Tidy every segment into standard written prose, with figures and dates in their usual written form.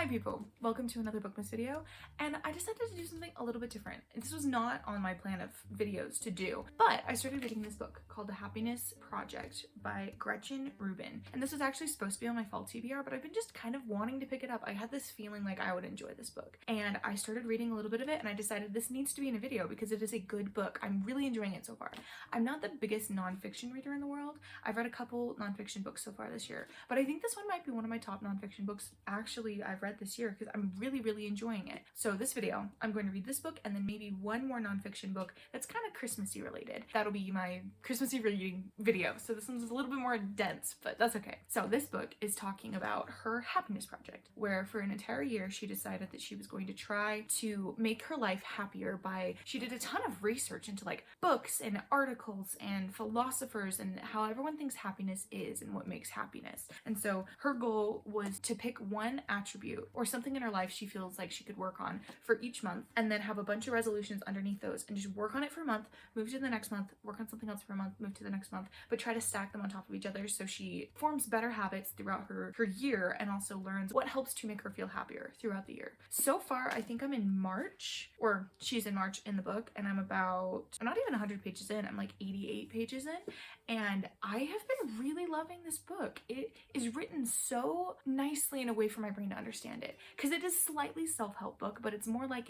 Hi people, welcome to another Bookmas video, and I decided to do something a little bit different. This was not on my plan of videos to do, but I started reading this book called The Happiness Project by Gretchen Rubin, and this was actually supposed to be on my fall TBR, but I've been just kind of wanting to pick it up. I had this feeling like I would enjoy this book, and I started reading a little bit of it, and I decided this needs to be in a video because it is a good book. I'm really enjoying it so far. I'm not the biggest nonfiction reader in the world. I've read a couple nonfiction books so far this year, but I think this one might be one of my top nonfiction books actually I've read this year because I'm really enjoying it. So this video, I'm going to read this book and then maybe one more nonfiction book that's kind of Christmassy related. That'll be my Christmassy reading video. So this one's a little bit more dense, but that's okay. So this book is talking about her happiness project, where for an entire year she decided that she was going to try to make her life happier she did a ton of research into like books and articles and philosophers and how everyone thinks happiness is and what makes happiness. And so her goal was to pick one attribute or something in her life she feels like she could work on for each month, and then have a bunch of resolutions underneath those and just work on it for a month, move to the next month, work on something else for a month, move to the next month, but try to stack them on top of each other so she forms better habits throughout her year and also learns what helps to make her feel happier throughout the year. So far, I think I'm in March, or she's in March in the book, and I'm not even 100 pages in, I'm like 88 pages in, and I have been really loving this book. It is written so nicely in a way for my brain to understand it, because it is slightly self-help book, but it's more like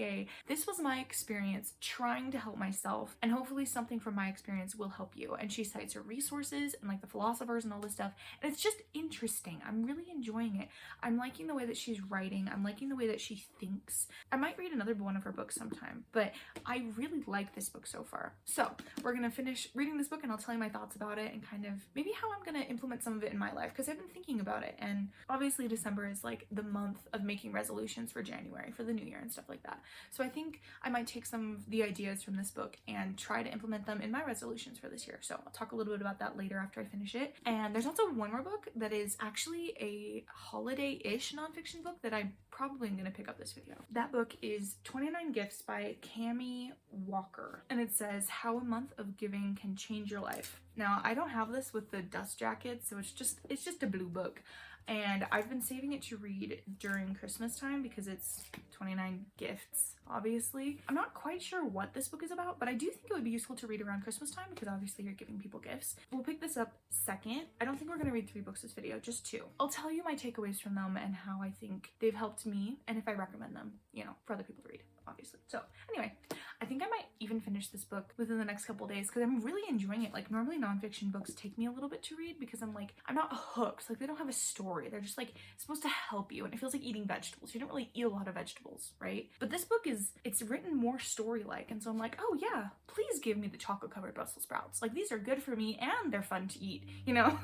this was my experience trying to help myself, and hopefully something from my experience will help you. And she cites her resources and like the philosophers and all this stuff, and it's just interesting. I'm really enjoying it. I'm liking the way that she's writing. I'm liking the way that she thinks. I might read another one of her books sometime, but I really like this book so far. So we're gonna finish reading this book and I'll tell you my thoughts about it and kind of maybe how I'm gonna implement some of it in my life, because I've been thinking about it. And obviously December is like the month of making resolutions for January, for the new year and stuff like that. So I think I might take some of the ideas from this book and try to implement them in my resolutions for this year. So I'll talk a little bit about that later after I finish it. And there's also one more book that is actually a holiday-ish nonfiction book that I'm probably gonna pick up this video. That book is 29 Gifts by Cami Walker, and it says how a month of giving can change your life. Now I don't have this with the dust jacket, so it's just a blue book, and I've been saving it to read during Christmas time because it's 29 gifts, obviously. I'm not quite sure what this book is about, but I do think it would be useful to read around Christmas time because obviously you're giving people gifts. We'll pick this up second. I don't think we're gonna read 3 books this video, just 2. I'll tell you my takeaways from them and how I think they've helped me, and if I recommend them, you know, for other people to read, obviously. So anyway, I think I might even finish this book within the next couple days because I'm really enjoying it. Like normally nonfiction books take me a little bit to read because I'm not hooked. Like they don't have a story. They're just like supposed to help you, and it feels like eating vegetables. You don't really eat a lot of vegetables, right? But this book it's written more story-like, and so I'm like, oh yeah, please give me the chocolate covered Brussels sprouts. Like these are good for me and they're fun to eat, you know?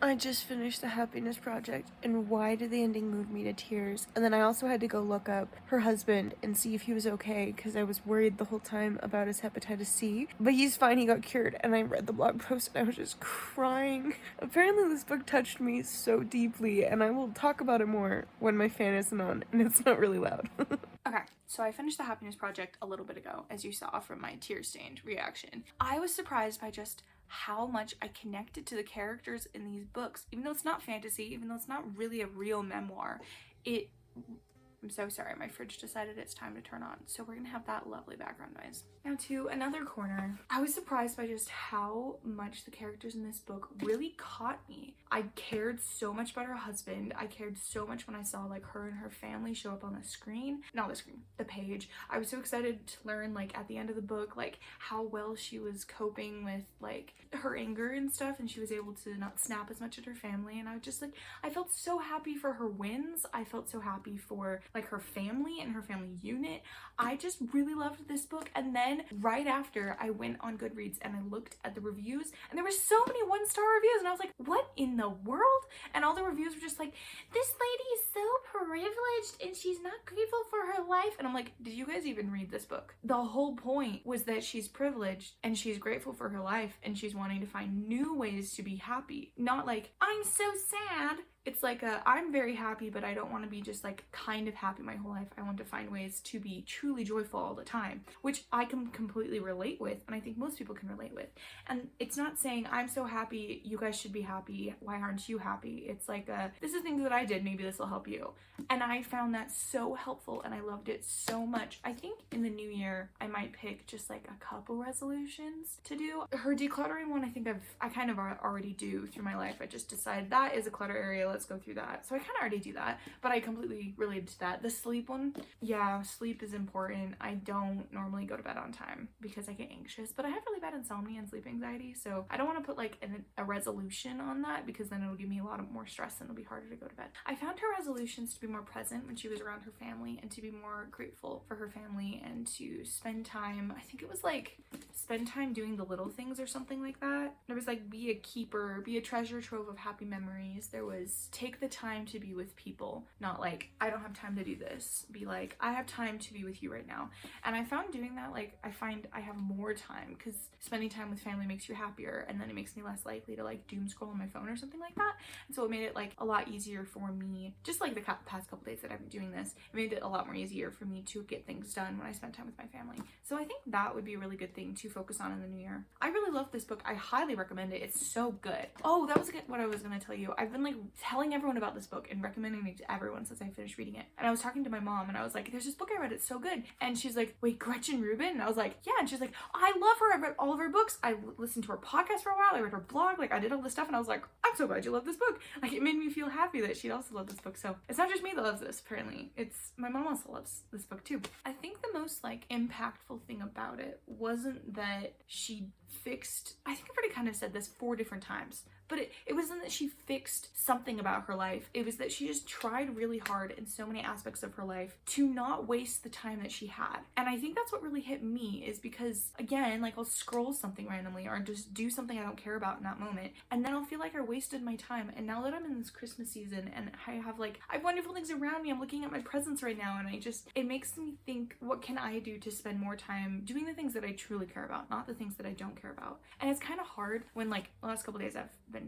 I just finished The Happiness Project, and why did the ending move me to tears? And then I also had to go look up her husband and see if he was okay, because I was worried the whole time about his hepatitis C. But he's fine, he got cured, and I read the blog post and I was just crying. Apparently this book touched me so deeply, and I will talk about it more when my fan isn't on and it's not really loud. Okay, so I finished The Happiness Project a little bit ago, as you saw from my tear-stained reaction. I was surprised by just how much I connected to the characters in these books. Even though it's not fantasy, even though it's not really a real memoir, I'm so sorry, my fridge decided it's time to turn on, so we're gonna have that lovely background noise. Now to another corner. I was surprised by just how much the characters in this book really caught me. I cared so much about her husband. I cared so much when I saw like her and her family show up on the screen. Not the screen, the page. I was so excited to learn like at the end of the book like how well she was coping with like her anger and stuff, and she was able to not snap as much at her family. And I was just like, I felt so happy for her wins. I felt so happy for like her family and her family unit. I just really loved this book. And then right after, I went on Goodreads and I looked at the reviews, and there were so many 1-star reviews, and I was like, what in the world? And all the reviews were just like, this lady is so privileged and she's not grateful for her life. And I'm like, did you guys even read this book? The whole point was that she's privileged and she's grateful for her life and she's wanting to find new ways to be happy. Not like, I'm so sad. it's like I'm very happy, but I don't want to be just like kind of happy my whole life. I want to find ways to be truly joyful all the time, which I can completely relate with, and I think most people can relate with. And it's not saying I'm so happy, you guys should be happy, why aren't you happy? It's like this is things that I did, maybe this will help you. And I found that so helpful, and I loved it so much. I think in the new year I might pick just like a couple resolutions to do. Her decluttering one, I think I kind of already do through my life. I just decided that is a clutter area, let's go through that. So I kind of already do that, but I completely related to that. The sleep one, yeah, sleep is important. I don't normally go to bed on time because I get anxious, but I have really bad insomnia and sleep anxiety, so I don't want to put like a resolution on that because then it'll give me a lot more stress and it'll be harder to go to bed. I found her resolutions to be more present when she was around her family, and to be more grateful for her family, and to spend time, I think it was like spend time doing the little things or something like that. There was like be a keeper, be a treasure trove of happy memories. There was take the time to be with people, not like I don't have time to do this. Be like I have time to be with you right now. And I found doing that, like I find I have more time because spending time with family makes you happier, and then it makes me less likely to like doom scroll on my phone or something like that. And so it made it like a lot easier for me, just like the past couple days that I've been doing this, it made it a lot more easier for me to get things done when I spent time with my family. So I think that would be a really good thing to focus on in the new year. I really love this book. I highly recommend it. It's so good. Oh, that was what I was gonna tell you. I've been like telling everyone about this book and recommending it to everyone since I finished reading it. And I was talking to my mom and I was like, there's this book I read, it's so good. And she's like, wait, Gretchen Rubin? And I was like, yeah. And she's like, I love her. I read all of her books. I listened to her podcast for a while. I read her blog. Like I did all this stuff, and I was like, I'm so glad you love this book. Like it made me feel happy that she'd also love this book. So it's not just me that loves this, apparently. It's my mom also loves this book too. I think the most like impactful thing about it wasn't that she fixed, I think I've already kind of said this 4 different times, but it wasn't that she fixed something about her life. It was that she just tried really hard in so many aspects of her life to not waste the time that she had. And I think that's what really hit me, is because again, like I'll scroll something randomly or just do something I don't care about in that moment, and then I'll feel like I wasted my time. And now that I'm in this Christmas season and I have wonderful things around me, I'm looking at my presents right now, and it makes me think, what can I do to spend more time doing the things that I truly care about, not the things that I don't care about. And it's kind of hard when like the last couple days I've been,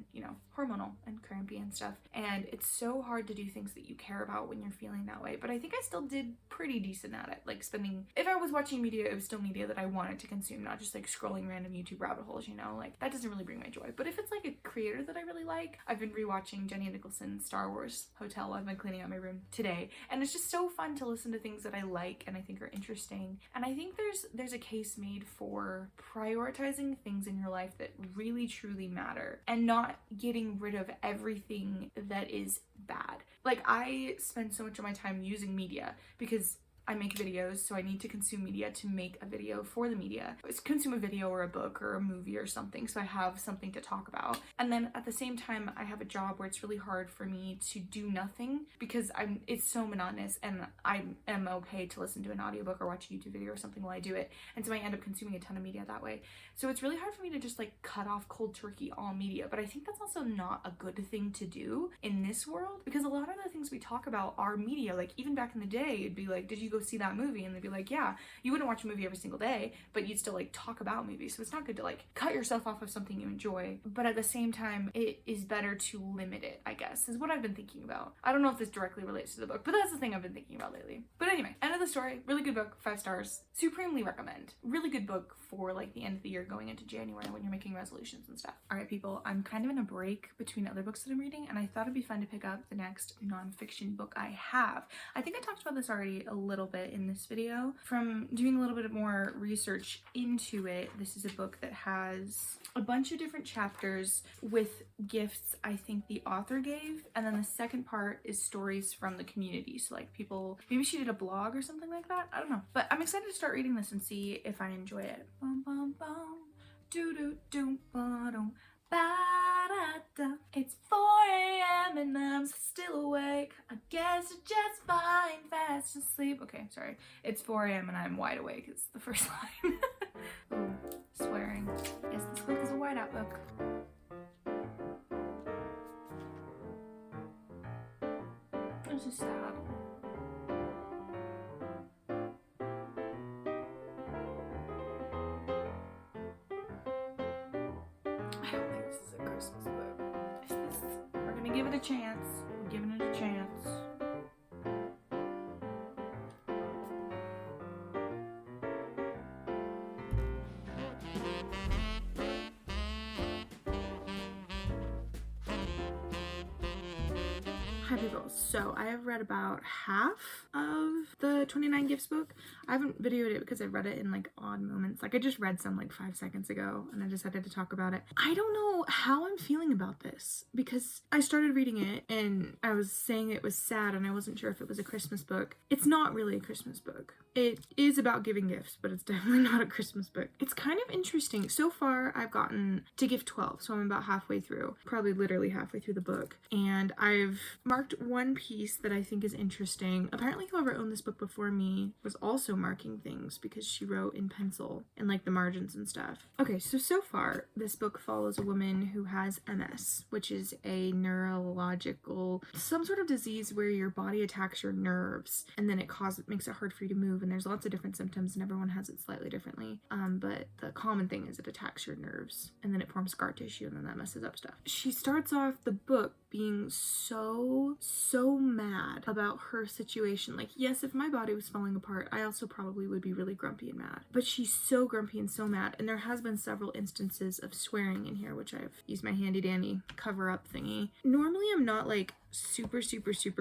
hormonal and crampy and stuff, and it's so hard to do things that you care about when you're feeling that way. But I think I still did pretty decent at it, like spending, if I was watching media, it was still media that I wanted to consume, not just like scrolling random YouTube rabbit holes, like that doesn't really bring my joy. But if it's like a creator that I really like, I've been rewatching Jenny Nicholson's Star Wars Hotel. I've been cleaning out my room today, and it's just so fun to listen to things that I like and I think are interesting. And I think there's a case made for prioritizing things in your life that really truly matter, and not getting rid of everything that is bad. Like I spend so much of my time using media because I make videos, so I need to consume media to make a video for the media. It's consume a video or a book or a movie or something, so I have something to talk about. And then at the same time, I have a job where it's really hard for me to do nothing because it's so monotonous, and I am okay to listen to an audiobook or watch a YouTube video or something while I do it. And so I end up consuming a ton of media that way. So it's really hard for me to just like cut off cold turkey all media. But I think that's also not a good thing to do in this world, because a lot of the things we talk about are media. Like even back in the day, it'd be like, did you go see that movie? And they'd be like, yeah. You wouldn't watch a movie every single day, but you'd still like talk about movies. So it's not good to like cut yourself off of something you enjoy, but at the same time it is better to limit it, I guess, is what I've been thinking about. I don't know if this directly relates to the book, but that's the thing I've been thinking about lately. But anyway, end of the story. Really good book, 5 stars. Supremely recommend. Really good book for like the end of the year going into January when you're making resolutions and stuff. All right, people, I'm kind of in a break between other books that I'm reading, and I thought it'd be fun to pick up the next nonfiction book I have. I think I talked about this already a little bit in this video. From doing a little bit more research into it, this is a book that has a bunch of different chapters with gifts I think the author gave, and then the second part is stories from the community. So like people, maybe she did a blog or something like that, I don't know. But I'm excited to start reading this and see if I enjoy it. Bum, bum, bum. Do do do ba dum. Ba-da-da. It's 4 a.m. and I'm still awake. I guess I just fine fast asleep. Okay, sorry. It's 4 a.m. and I'm wide awake. It's the first line. Ooh, swearing. Yes, this book is a whiteout book. This is sad. I don't think this is a Christmas book. We're gonna give it a chance. Hi people, so I have read about half of the 29 Gifts book. I haven't videoed it because I read it in like odd moments. Like I just read some like 5 seconds ago and I decided to talk about it. I don't know how I'm feeling about this because I started reading it and I was saying it was sad and I wasn't sure if it was a Christmas book. It's not really a Christmas book. It is about giving gifts, but it's definitely not a Christmas book. It's kind of interesting. So far I've gotten to gift 12, so I'm about halfway through, probably literally halfway through the book. And I've marked one piece that I think is interesting. Apparently whoever owned this book before me was also marking things because she wrote in pencil and like the margins and stuff. Okay, so far this book follows a woman who has MS, which is a neurological, some sort of disease where your body attacks your nerves and then it makes it hard for you to move, and there's lots of different symptoms and everyone has it slightly differently. But the common thing is it attacks your nerves and then it forms scar tissue and then that messes up stuff. She starts off the book being so mad about her situation. Like, yes, if my body was falling apart, I also probably would be really grumpy and mad. But she's so grumpy and so mad, and there has been several instances of swearing in here, which I've used my handy dandy cover-up thingy. Normally I'm not like super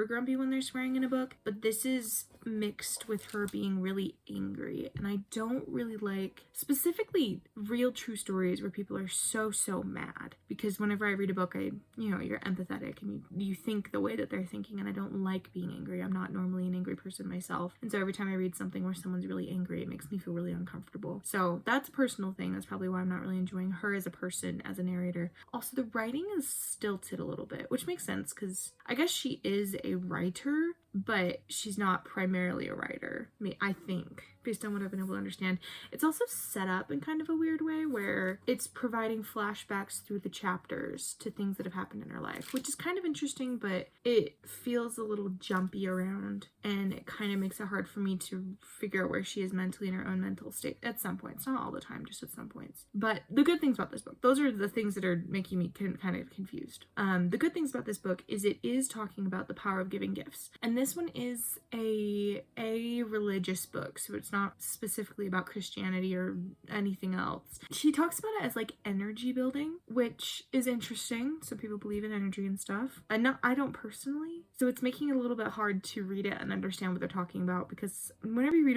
grumpy when they're swearing in a book, but this is mixed with her being really angry, and I don't really like specifically real true stories where people are so mad, because whenever I read a book, you're empathetic and you think the way that they're thinking, and I don't like being angry. I'm not normally an angry person myself, and so every time I read something where someone's really angry, it makes me feel really uncomfortable. So that's a personal thing. That's probably why I'm not really enjoying her as a person, as a narrator. Also, the writing is stilted a little bit, which makes sense because I guess she is a writer, but she's not primarily a writer. I mean, I think, based on what I've been able to understand. It's also set up in kind of a weird way where it's providing flashbacks through the chapters to things that have happened in her life, which is kind of interesting, but it feels a little jumpy around, and it kind of makes it hard for me to figure out where she is mentally in her own mental state at some points. Not all the time, just at some points. But the good things about this book, those are the things that are making me kind of confused. The good things about this book is it is talking about the power of giving gifts. And this one is a religious book, so it's not specifically about Christianity or anything else. She talks about it as like energy building, which is interesting. So people believe in energy and stuff. I don't personally. So it's making it a little bit hard to read it and understand what they're talking about, because whenever I read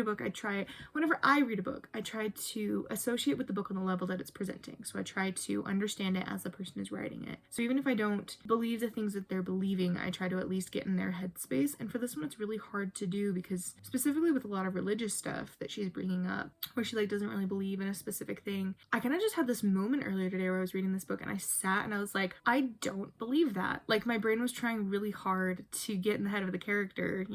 a book, I try to associate with the book on the level that it's presenting. So I try to understand it as the person is writing it. So even if I don't believe the things that they're believing, I try to at least get in their headspace. And for this one, it's really hard to do, because specifically with a lot of religious stuff that she's bringing up, where she like doesn't really believe in a specific thing, I kind of just had this moment earlier today where I was reading this book and I sat and I was like, I don't believe that. Like, my brain was trying really hard to get in the head of the character,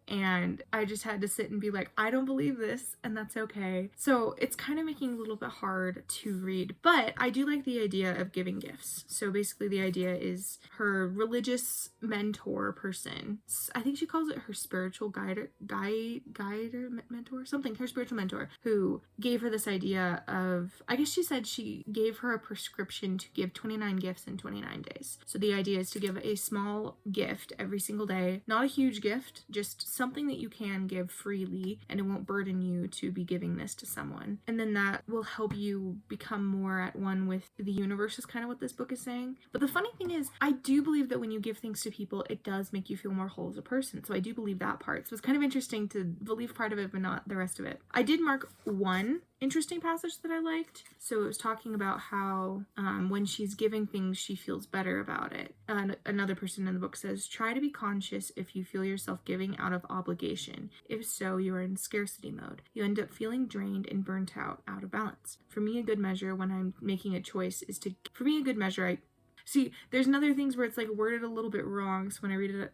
and I just had to sit and be like, I don't believe this, and that's okay. So it's kind of making it a little bit hard to read, but I do like the idea of giving gifts. So basically the idea is her religious mentor person, I think she calls it her spiritual guide or mentor, something, her spiritual mentor, who gave her this idea of, I guess she said she gave her a prescription to give 29 gifts in 29 days. So the idea is to give a small gift every single day, not a huge gift, just something that you can give freely and it won't burden you to be giving this to someone. And then that will help you become more at one with the universe, is kind of what this book is saying. But the funny thing is, I do believe that when you give things to people, it does make you feel more whole as a person. So I do believe that part. So it's kind of interesting to believe part of it, but not the rest of it. I did mark one interesting passage that I liked. So it was talking about how when she's giving things, she feels better about it. Another person in the book says, try to be conscious if you feel yourself giving out of obligation. If so, you are in scarcity mode. You end up feeling drained and burnt out of balance. For me, a good measure when I'm making a choice is to, See, there's another things where it's like worded a little bit wrong, so when I read it,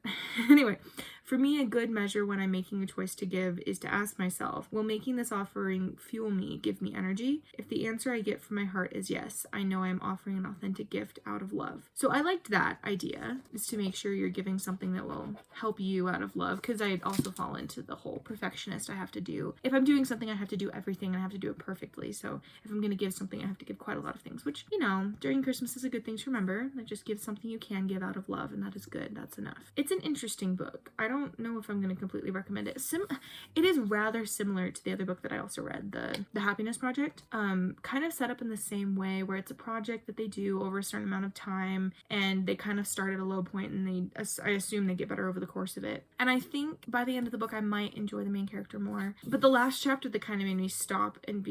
anyway, for me, a good measure when I'm making a choice to give is to ask myself, will making this offering fuel me, give me energy? If the answer I get from my heart is yes, I know I'm offering an authentic gift out of love. So I liked that idea, is to make sure you're giving something that will help you out of love, because I also fall into the whole perfectionist. I have to do, if I'm doing something, I have to do everything and I have to do it perfectly. So if I'm going to give something, I have to give quite a lot of things, which, during Christmas is a good thing to remember. Like, just give something you can give out of love, and that is good. That's enough. It's an interesting book. I don't don't know if I'm going to completely recommend it. It is rather similar to the other book that I also read, the Happiness Project. Kind of set up in the same way, where it's a project that they do over a certain amount of time, and they kind of start at a low point, and I assume they get better over the course of it. And I think by the end of the book I might enjoy the main character more. But the last chapter that kind of made me stop and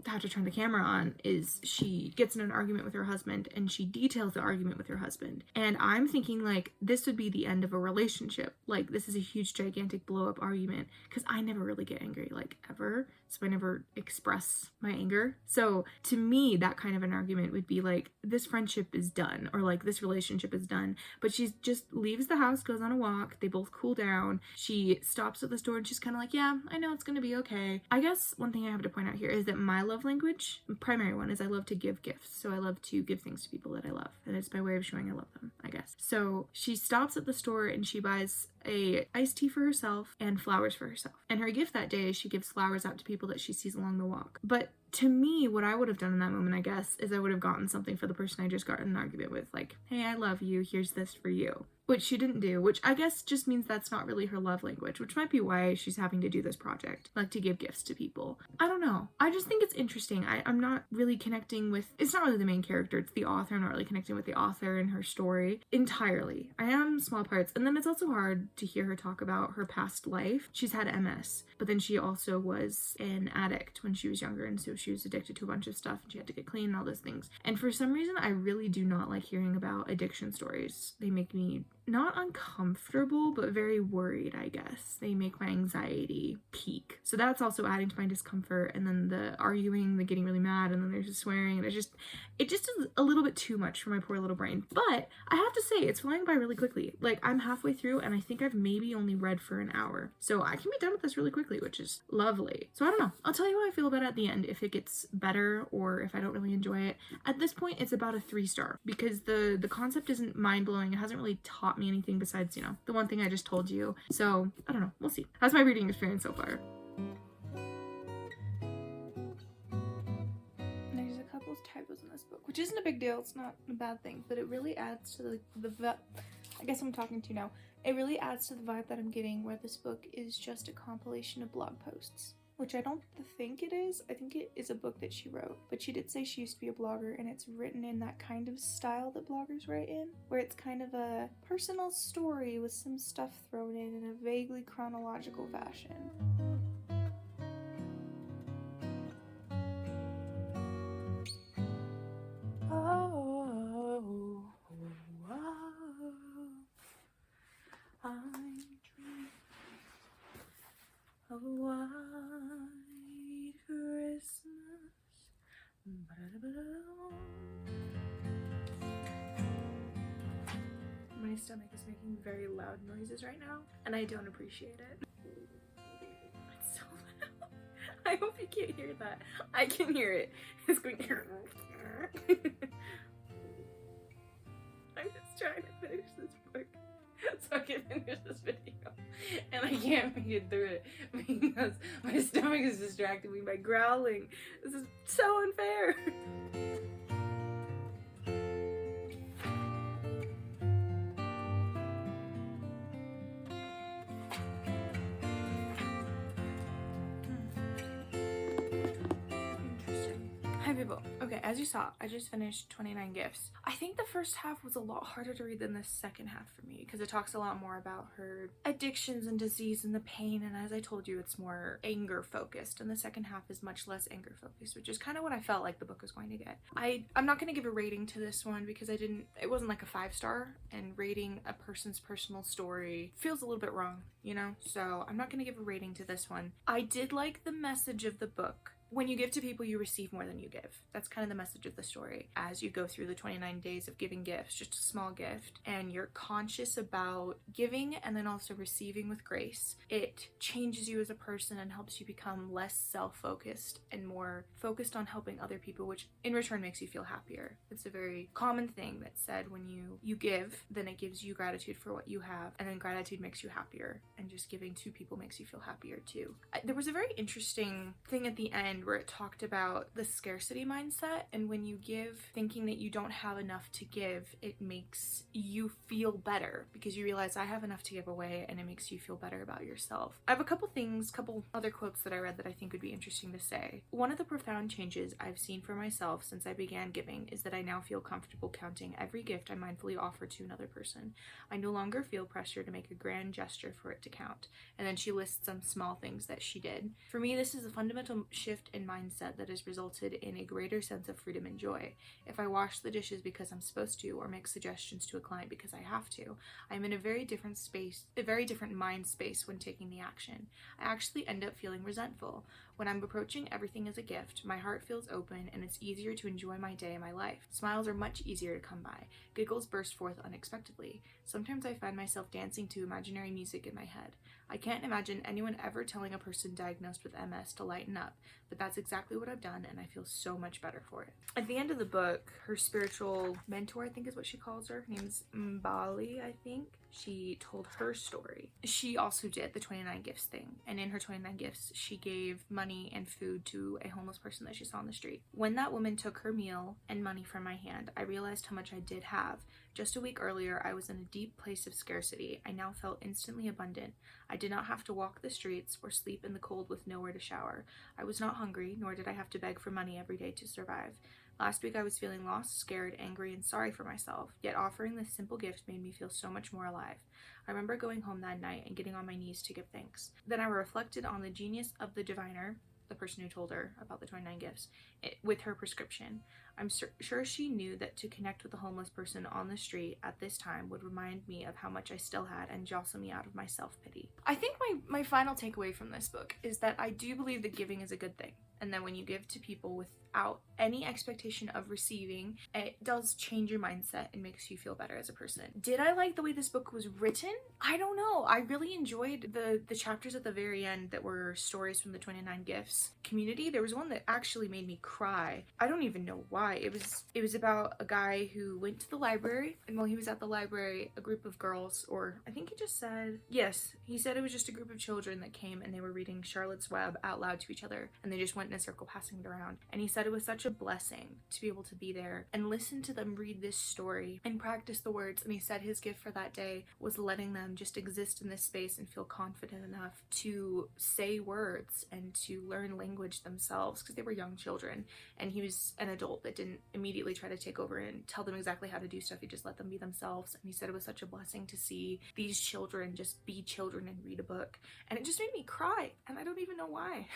have to turn the camera on is she gets in an argument with her husband, and she details the argument with her husband. And I'm thinking, like, this would be the end of a relationship. Like, this is a huge, gigantic blow-up argument, because I never really get angry, like, ever. So I never express my anger. So to me, that kind of an argument would be like, this friendship is done, or like, this relationship is done. But she just leaves the house, goes on a walk, they both cool down. She stops at the store and she's kind of like, yeah, I know it's gonna be okay. I guess one thing I have to point out here is that my love language, primary one, is I love to give gifts. So I love to give things to people that I love, and it's my way of showing I love them, I guess. So she stops at the store and she buys a iced tea for herself and flowers for herself. And her gift that day is she gives flowers out to people that she sees along the walk. But to me, what I would have done in that moment, I guess, is I would have gotten something for the person I just got in an argument with, like, hey, I love you, here's this for you. Which she didn't do, which I guess just means that's not really her love language, which might be why she's having to do this project, like to give gifts to people. I don't know. I just think it's interesting. I'm not really connecting with, it's not really the main character, it's the author. I'm not really connecting with the author and her story entirely. I am small parts. And then it's also hard to hear her talk about her past life. She's had MS, but then she also was an addict when she was younger, and so she was addicted to a bunch of stuff, and she had to get clean and all those things. And for some reason, I really do not like hearing about addiction stories. They make me not uncomfortable, but very worried, I guess. They make my anxiety peak. So that's also adding to my discomfort. And then the arguing, the getting really mad, and then there's the swearing, and it just is a little bit too much for my poor little brain. But I have to say, it's flying by really quickly. Like, I'm halfway through, and I think I've maybe only read for an hour. So I can be done with this really quickly, which is lovely. So I don't know. I'll tell you how I feel about it at the end, if it gets better or if I don't really enjoy it. At this point, it's about a 3-star, because the concept isn't mind-blowing. It hasn't really taught me anything besides, the one thing I just told you. So I don't know, we'll see. That's my reading experience so far. There's a couple of typos in this book, which isn't a big deal. It's not a bad thing, but it really adds to the I guess I'm talking to you now. It really adds to the vibe that I'm getting, where this book is just a compilation of blog posts. Which I don't think it is. I think it is a book that she wrote. But she did say she used to be a blogger, and it's written in that kind of style that bloggers write in, where it's kind of a personal story with some stuff thrown in a vaguely chronological fashion. I'm dreaming of a white Christmas. My stomach is making very loud noises right now, and I don't appreciate it. It's so loud. I hope you can't hear that. I can hear it. It's going. I'm just trying to finish this book so I can finish this video, and I can't make it through it because my stomach is distracting me by growling. This is so unfair. Hi people. Okay, as you saw, I just finished 29 Gifts. I think the first half was a lot harder to read than the second half for me, because it talks a lot more about her addictions and disease and the pain, and as I told you, it's more anger focused, and the second half is much less anger focused, which is kind of what I felt like the book was going to get. I'm not going to give a rating to this one because it wasn't like a 5-star, and rating a person's personal story feels a little bit wrong, so I'm not going to give a rating to this one. I did like the message of the book. When you give to people, you receive more than you give. That's kind of the message of the story. As you go through the 29 days of giving gifts, just a small gift, and you're conscious about giving and then also receiving with grace, it changes you as a person and helps you become less self-focused and more focused on helping other people, which in return makes you feel happier. It's a very common thing that's said when you give, then it gives you gratitude for what you have, and then gratitude makes you happier, and just giving to people makes you feel happier too. There was a very interesting thing at the end end where it talked about the scarcity mindset, and when you give thinking that you don't have enough to give, it makes you feel better because you realize I have enough to give away, and it makes you feel better about yourself. I have a couple other quotes that I read that I think would be interesting to say. One of the profound changes I've seen for myself since I began giving is that I now feel comfortable counting every gift I mindfully offer to another person. I no longer feel pressure to make a grand gesture for it to count. And then she lists some small things that she did. For me, this is a fundamental shift in mindset that has resulted in a greater sense of freedom and joy. If I wash the dishes because I'm supposed to, or make suggestions to a client because I have to, I'm in a very different mind space when taking the action. I actually end up feeling resentful. When I'm approaching everything as a gift, my heart feels open and it's easier to enjoy my day and my life. Smiles are much easier to come by. Giggles burst forth unexpectedly. Sometimes I find myself dancing to imaginary music in my head. I can't imagine anyone ever telling a person diagnosed with MS to lighten up, but that's exactly what I've done, and I feel so much better for it. At the end of the book, her spiritual mentor, I think is what she calls her name's Mbali, I think. She told her story. She also did the 29 gifts thing, and in her 29 gifts, she gave money and food to a homeless person that she saw on the street. When that woman took her meal and money from my hand, I realized how much I did have. Just a week earlier, I was in a deep place of scarcity. I now felt instantly abundant. I did not have to walk the streets or sleep in the cold with nowhere to shower. I was not hungry, nor did I have to beg for money every day to survive. Last week I was feeling lost, scared, angry, and sorry for myself, yet offering this simple gift made me feel so much more alive. I remember going home that night and getting on my knees to give thanks. Then I reflected on the genius of the diviner, the person who told her about the 29 gifts, with her prescription. I'm sure she knew that to connect with a homeless person on the street at this time would remind me of how much I still had and jostle me out of my self-pity. I think my final takeaway from this book is that I do believe that giving is a good thing, and that when you give to people without any expectation of receiving, it does change your mindset and makes you feel better as a person. Did I like the way this book was written? I don't know. I really enjoyed the chapters at the very end that were stories from the 29 gifts community. There was one that actually made me cry. I don't even know why. It was about a guy who went to the library, and while he was at the library, a group of girls, or I think he just said, yes, he said it was just a group of children that came and they were reading Charlotte's Web out loud to each other, and they just went in a circle passing it around. And he said it was such a blessing to be able to be there and listen to them read this story and practice the words. And he said his gift for that day was letting them just exist in this space and feel confident enough to say words and to learn language themselves, because they were young children, and he was an adult that didn't immediately try to take over and tell them exactly how to do stuff. He just let them be themselves. And he said it was such a blessing to see these children just be children and read a book, and it just made me cry, and I don't even know why.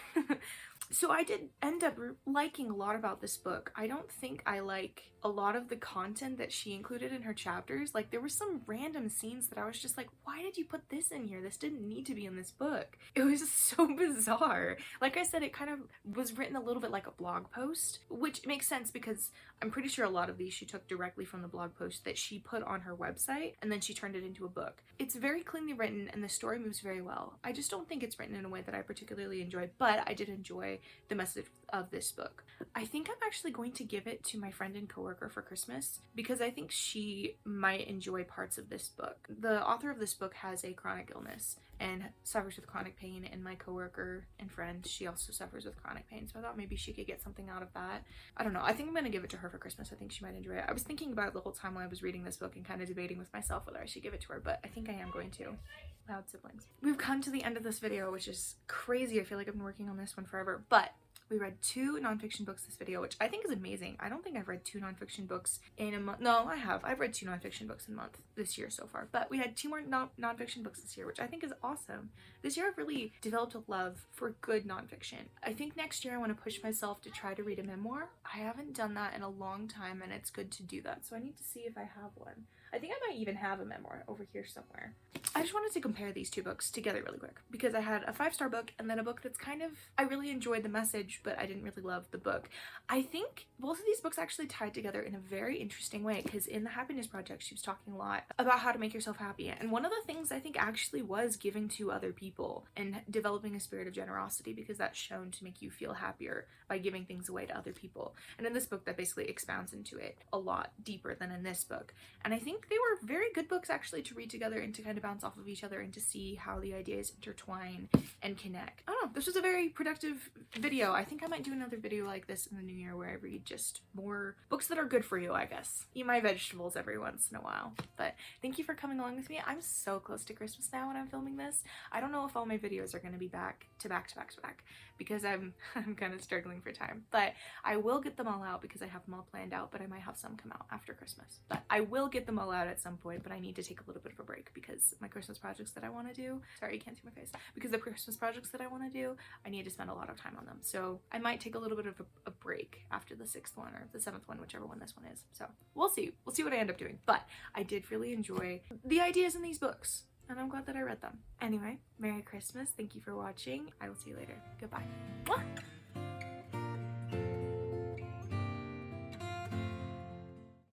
So I did end up liking a lot about this book. I don't think I like a lot of the content that she included in her chapters. Like, there were some random scenes that I was just like, why did you put this in here? This didn't need to be in this book. It was just so bizarre. Like I said, it kind of was written a little bit like a blog post, which makes sense because I'm pretty sure a lot of these she took directly from the blog post that she put on her website, and then she turned it into a book. It's very cleanly written and the story moves very well. I just don't think it's written in a way that I particularly enjoy, but I did enjoy the message of this book. I think I'm actually going to give it to my friend and coworker for Christmas because I think she might enjoy parts of this book. The author of this book has a chronic illness and suffers with chronic pain, and my coworker and friend, she also suffers with chronic pain, so I thought maybe she could get something out of that. I don't know. I think I'm gonna give it to her for Christmas. I think she might enjoy it. I was thinking about it the whole time while I was reading this book and kind of debating with myself whether I should give it to her, but I think I am going to. Loud siblings. We've come to the end of this video, which is crazy. I feel like I've been working on this one forever, but we read 2 nonfiction books this video, which I think is amazing. I don't think I've read 2 nonfiction books in a month. No, I have. I've read 2 nonfiction books in a month this year so far, but we had 2 more nonfiction books this year, which I think is awesome. This year I've really developed a love for good nonfiction. I think next year I want to push myself to try to read a memoir. I haven't done that in a long time, and it's good to do that, so I need to see if I have one. I think I might even have a memoir over here somewhere. I just wanted to compare these 2 books together really quick because I had a 5-star book and then a book that's kind of, I really enjoyed the message, but I didn't really love the book. I think both of these books actually tied together in a very interesting way, because in The Happiness Project, she was talking a lot about how to make yourself happy. And one of the things I think actually was giving to other people and developing a spirit of generosity, because that's shown to make you feel happier by giving things away to other people. And in this book, that basically expounds into it a lot deeper than in this book. And I think they were very good books actually to read together and to kind of bounce off of each other and to see how the ideas intertwine and connect. I don't know, this was a very productive video. I think I might do another video like this in the new year where I read just more books that are good for you, I guess. Eat my vegetables every once in a while. But thank you for coming along with me. I'm so close to Christmas now when I'm filming this. I don't know if all my videos are going to be back to back because I'm kind of struggling for time. But I will get them all out because I have them all planned out, but I might have some come out after Christmas. But I will get them all out at some point, but I need to take a little bit of a break because my Christmas projects that I want to do, sorry, you can't see my face, because the Christmas projects that I want to do, I need to spend a lot of time on them. So I might take a little bit of a break after the 6th one or the 7th one, whichever one this one is. So we'll see what I end up doing. But I did really enjoy the ideas in these books, and I'm glad that I read them. Anyway, Merry Christmas. Thank you for watching. I will see you later. Goodbye. Mwah!